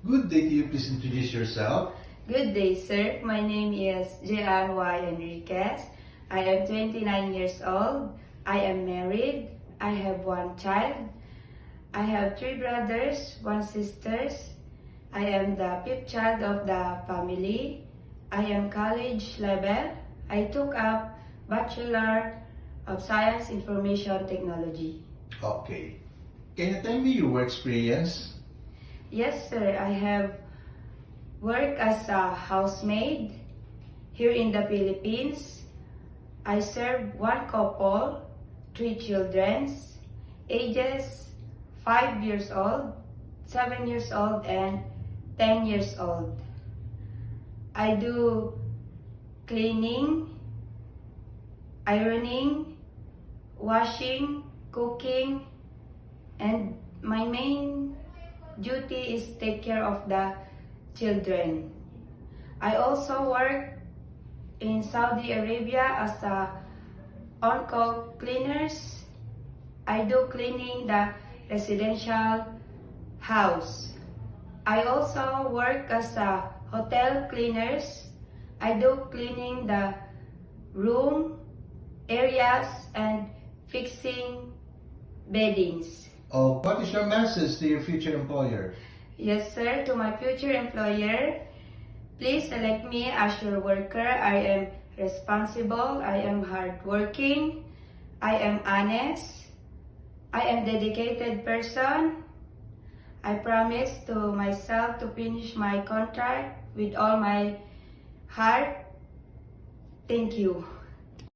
Good day to you. Please introduce yourself. Good day, sir. My name is Jean Y. Enriquez. I am 29 years old. I am married. I have one child. I have 3 brothers, 1 sister. I am the 5th child of the family. I am college level. I took up Bachelor of Science Information Technology. Okay. Can you tell me your work experience? Yes, sir. I have worked as a housemaid here in the Philippines. I served 1 couple, 3 children, ages 5 years old, 7 years old, and 10 years old. I do cleaning, ironing, washing, cooking, and my main duty is take care of the children. I also work in Saudi Arabia as a on-call cleaners. I do cleaning the residential house. I also work as a hotel cleaners. I do cleaning the room areas and fixing beddings. Oh, what is your message to your future employer? Yes, sir. To my future employer, please select me as your worker. I am responsible. I am hardworking. I am honest. I am dedicated person. I promise to myself to finish my contract with all my heart. Thank you.